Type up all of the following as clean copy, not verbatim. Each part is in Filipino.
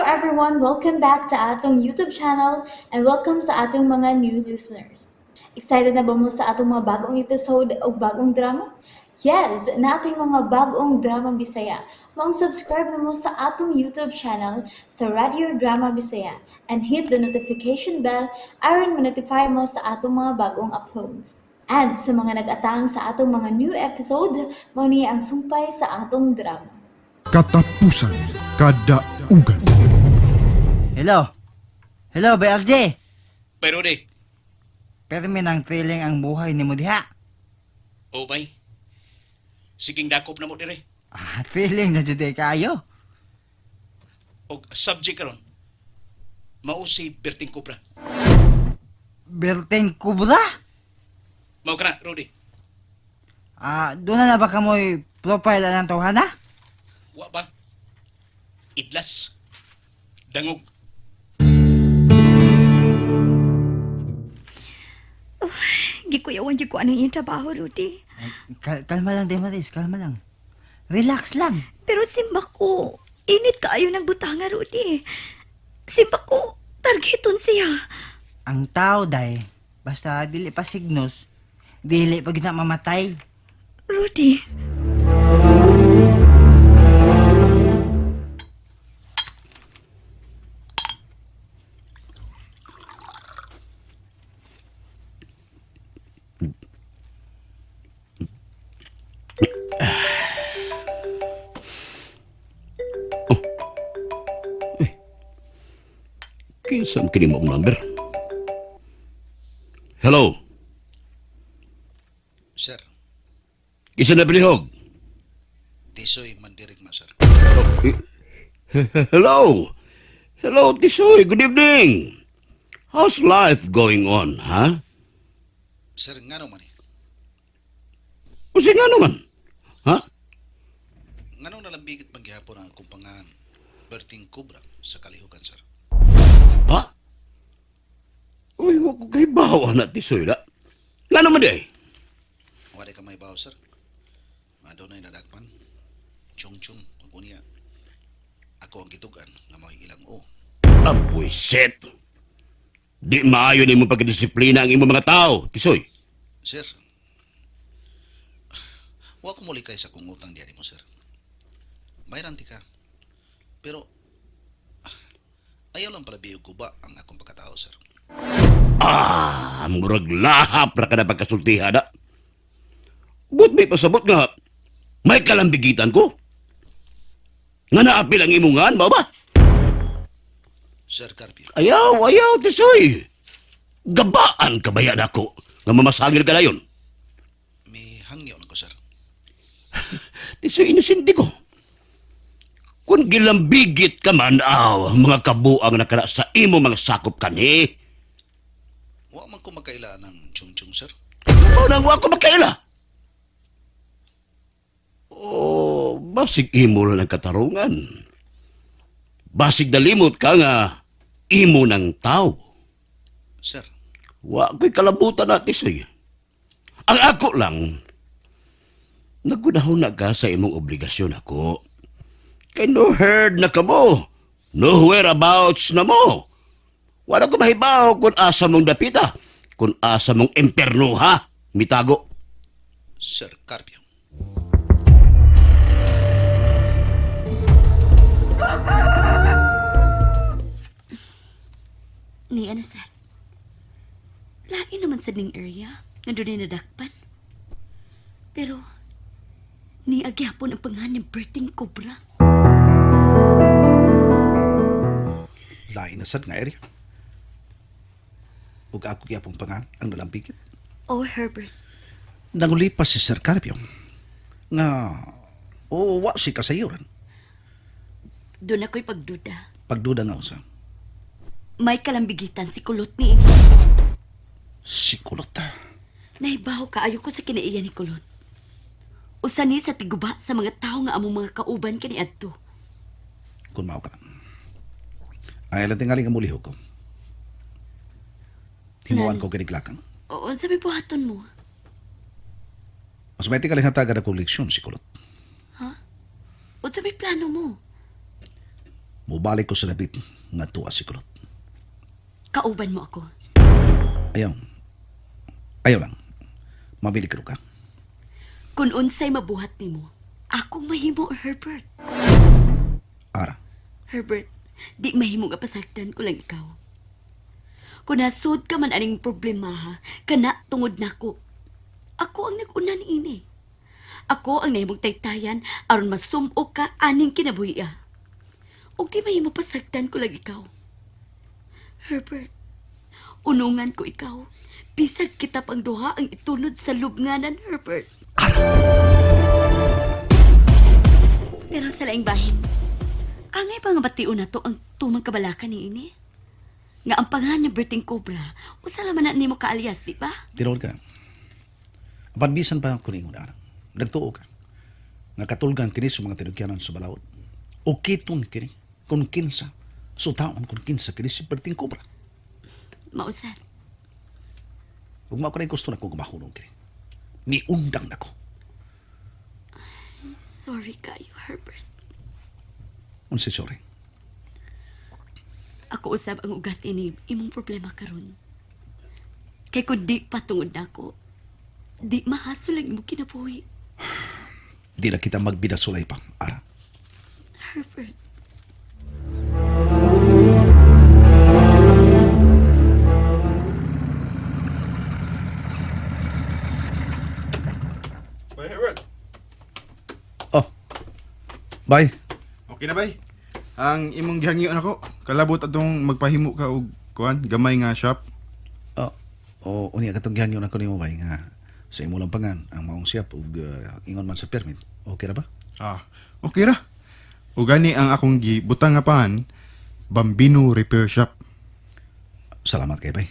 everyone, welcome back to atong YouTube channel and welcome sa atong mga new listeners. Excited na ba mo sa atong mga bagong episode o bagong drama? Yes, na ating mga bagong drama Bisaya. Subscribe na mo sa atong YouTube channel sa Radio Drama Bisaya and hit the notification bell aron ma-notify mo sa atong mga bagong uploads. And sa mga nag-atang sa atong mga new episode, mo niya ang sumpay sa atong drama. Katapusan kada ugan. Hello? Hello, BRJ? Pero de, Pero may nang thrilling ang buhay ni mo diha. o bay, siging dakop na mo dire. Thrilling na juday kayo. O subject karon, mao si Berting Cobra. Berteng Kubra? Mao ka na, Rudy. Doon na ba ka mo'y profile ng tawhana? Wa ba? Idlas. Dangog. Gikuyawan yung ko anong yung trabaho, Rudy. Kalma lang, Demaris. Kalma lang. Relax lang. Pero simba ko, init kaayo ng butanga, Rudy. Simba ko, targeton siya. Ang tao, day, basta dili pa signos, dili pag na mamatay. Rudy, Kinsan kini mo ang number? Hello? Sir, Kinsan na pilihog? Tisoy Mandirigma, sir. Hello? Hello, Tisoy. Good evening. How's life going on, ha? Sir, nga naman eh. Kasi nga naman. Ha? Nga nung nalambigit maghihapon ang akong pangahan, Berting Cobra sa kalihukan, sir. Ha? Uy, wag ko kay bawa na, Tisoy, da. Nga naman di. Wala ka may baw, sir. Madonay nadakpan. Chung-chung, agunia. Ako ang gitugan nga mga ilang o. Apoy, set. Di maayo ni mo pagdisiplina ang imong mga tao, Tisoy. Sir, wa ko muli kay sa kung utang diyan mo, sir. Bayran ti ka. Pero, ayaw lang pala biyog ko ba ang akong pagkatao, sir. Murag lahap na ka na pagkasultiha da. But may pasabot nga, may kalambigitan ko. Nga naapil ang imungan, ba ba? Sir Carpio, Ayaw, Tisoy. Gabaan kabayan ako nga mamasangil ka na yun. may hangyo lang ko, sir. Tisoy, inisindi ko. Kung gilambigit ka man, mga kabuang nakala sa imo mga sakop kani. Wa man ko magkaila ng chung-chung, sir. O nang ako makaila. Basig imo lang ng katarungan. Basig nalimot ka nga imo ng tao. Sir, Wa ko'y kalabutan na, Tisoy. Ang ako lang, nagunahon na ka sa imong obligasyon ako. Kay no heard na ka mo. No whereabouts na mo. Wala ko mahibaw kung asa mong dapita. Kung asa mong impernuha. Mitago. Sir Carpio. ni ano, sir? Lain naman sa ning area, nga doon nadakpan. Pero, ni agyapon ang pangalan ng Berting Cobra. Lain na sad nga eri. Ug ako gyapong pangan ang nalampigit. Oh, Herbert. Nangulipas si Sir Carpio. Nga, wa si kasayuran. Doon ako'y pagduda. Pagduda nga usa. May kalambigitan si Kulot ni. Si Kulot. Nahibaw kaayo ko sa kinaiya ni Kulot. Usa ni sa tiguba sa mga tao nga among mga kauban kaniadto. Kung mao ka. Ay lang tingali nga mulihog ko. Himuan ko kiniglakang. Oo, sabi buhaton mo. Mas may tingali hatagan akong leksyon si Kulot. O sa may plano mo? Mubalik ko sa labit nga tuwa si Kulot. Kauban mo ako. Ayaw. Ayaw lang. Mabili ka ka. Kung unsay mabuhat nimo, akong mahimo, Herbert. Ara. Herbert, di mahimo nga pasagdan ko lang ikaw. Kung nasud ka man aning problema ha, kana tungod nako. Ako ang nag-una niini. Ako ang nahimong taytayan aron masumok ka aning kinabuhi. Ug di mahimo pasagdan ko lang ikaw. Herbert, unungan ko ikaw. Bisag kita pang duha ang itunod sa lubnganan, Herbert. Pero sa laing bahin, angay pa nga batiun na to ang tumang kabalakan ni ini. Nga ang pangalan niya Berting Cobra, usala man na nimo ka alias, di ba? Tiroon ka. Panbisan pa ko ningon anak. Nagtuo ka. Nga katulgan kini sa mga tinugyanan sa balawod. O kitong kini kung kinsa. So taon kung kinsa kini si Berting Cobra. Mausad. Huwag mo ako na gusto na kong mahunong kini. Niundang na ko. Sorry kayo, Herbert. Unsay sorry. Ako usab ang ugat ini imong problema karon. Kay kung di patungod nako, di mahasol ang imong kinabuhi. Di na kita magbidasulay pa, Ara. Herbert. Bay, Herbert. Oh. Bye. Okay na, bay. Ang imong gihangyon ako, kalabot atong magpahimo ka og kuan, gamay nga shop. O unya katong gihanyon ako nimo bay nga sa imo lang pangan ang maong siyap ug ingon man sa permit. Okay ra ba? Okay ra. O gani ang akong gibutang nga pan, Bambino Repair Shop. Salamat kay bay.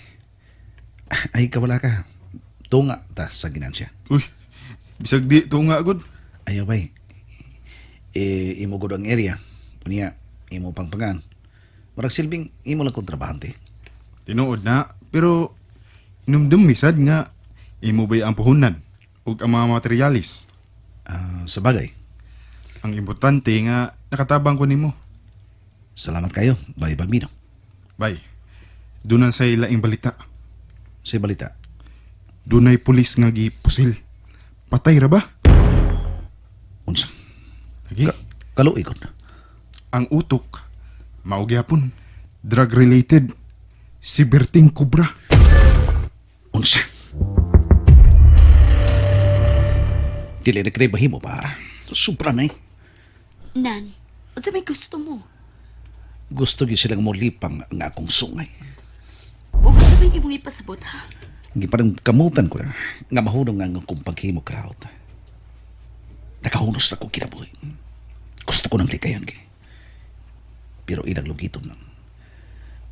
Ay kawala ka. Tunga ta sa ginansya. Uy, bisag di tunga gud. Ayaw bay. Imo gud ang area. Unya imo pang pangan. Marag silbing imo lang kontrabahante. Tinuod na, pero inumdum misad nga imo bay ang puhunan ug ang mga materialis. Sa bagay. Ang importante nga nakatabang ko nimo. Salamat kayo, bay Bambino. Bay. Dunan sa ilaing balita. Sa balita. Dunay pulis nga gipusil. Patay ra ba? Unsa? Lagi. Kaluoy ko na. Ang utok, mao gyapon, drug-related, si Berting Cobra. Unsa? Dili na kaya bahimo para. Sobra na eh. Nan, unsa may gusto mo? Gusto gyud silang molipang nga akong sungay. O unsa may imong ipasabot ha? Hindi parang kamutan ko na nga mahunong nga akong paghimo crowd. Nakahunos na ko kinabuhi. Gusto ko ng likayan gini. Pero ilang lugitom lang.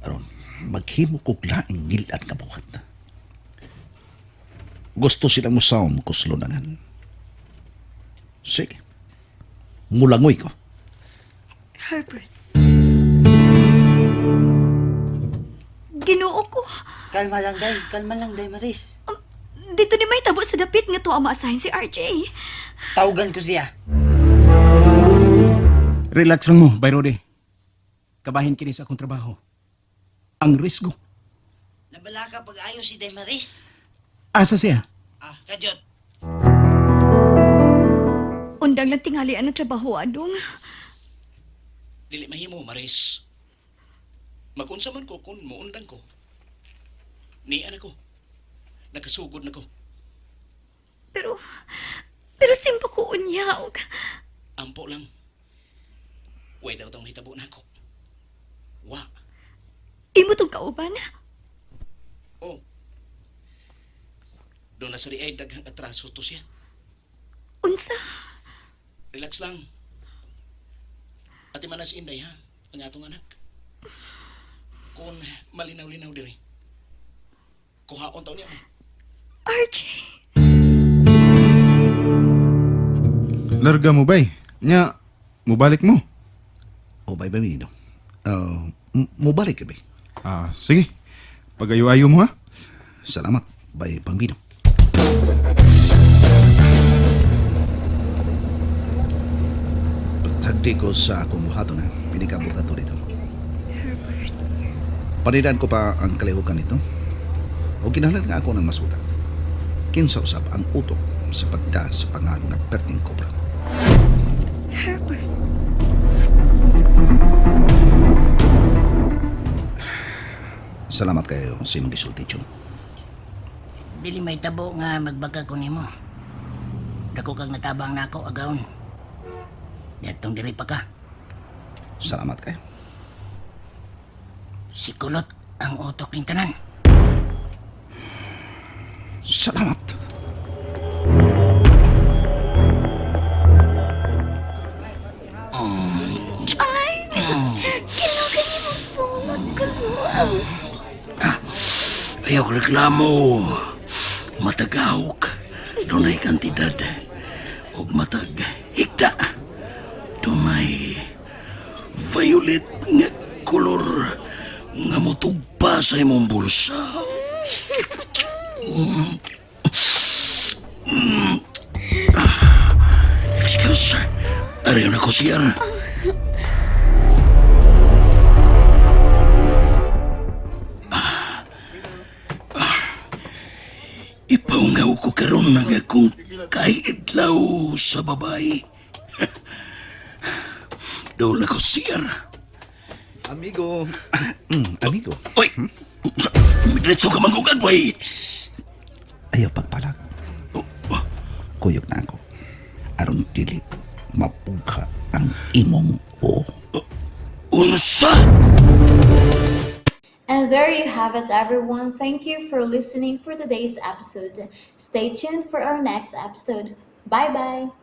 Aron, maghimo ko laing ngilan nga buhat. Gusto silang musawm ko sa lunangan. Sige. Mulangoy ko. Herbert. Ginoo ko. Kalma lang, day, Maris. Dito ni may tabo sa dapit nga to ang maasahin si RJ. Tawgan ko siya. Relax lang mo, Bay Rode. Kabahin kini sa akong trabaho. Ang risgo. Nabala ka pag-ayos si Day Maris. Asa siya? Kadyot. Undang lang tinghalian ang trabaho, Adong. Dili mahimo, Maris. Magunsa man ko kung muundang ko. Nian ako. Nakasugod na ko. Pero simpa ko unya. Ampo lang. Way daw tong hitabo na ako. Wa. Imo tong kauban. Oh. Doon na sa riay daghang atraso to siya. Unsa? Relax lang. Ati manas inday ha, ang atong anak. Kung malinaw-linaw diri. Kuhaon taon niya mo. RJ. Larga mo bay. Nya, mubalik mo. O bay Bambino. Mubalik ka bay. Sige. Pag-ayo-ayo mo ha. Salamat, bay Bambino. Pagtagdi ko sa akong buhaton na pinikabot na to dito. Panidan ko pa ang kalihukan nito. O kinahanglan nga ako ng masuta. Kinsa usab ang utok sa pagda sa pangalan ng Perting Cobra. Herbert. Salamat kayo sa imong gisulti, Chum. Dili may tabo nga magbaka ko nimo. Dako kag natabang nako agawon. Yatong diri pa ka. Salamat kayo. Si Kulot ang utok ning tanan. Salamat. Ayaw reklamo. Matagahok. Dunay kantidad. O matag higda. Dumay violet nga kolor nga motugpa sa imong bulsa. Excuse. Ariyo na ko siya. Ipaungaw ko karon ng akong kaidlaw sa babae. Doon ako siyar. Amigo. Amigo. Oy! Diretso ka manggugad, boy! Ayaw pagpalag. Kuyog na ako. Aron dili mapugha ang imong o. Unsa? And there you have it, everyone. Thank you for listening for today's episode. Stay tuned for our next episode. Bye bye.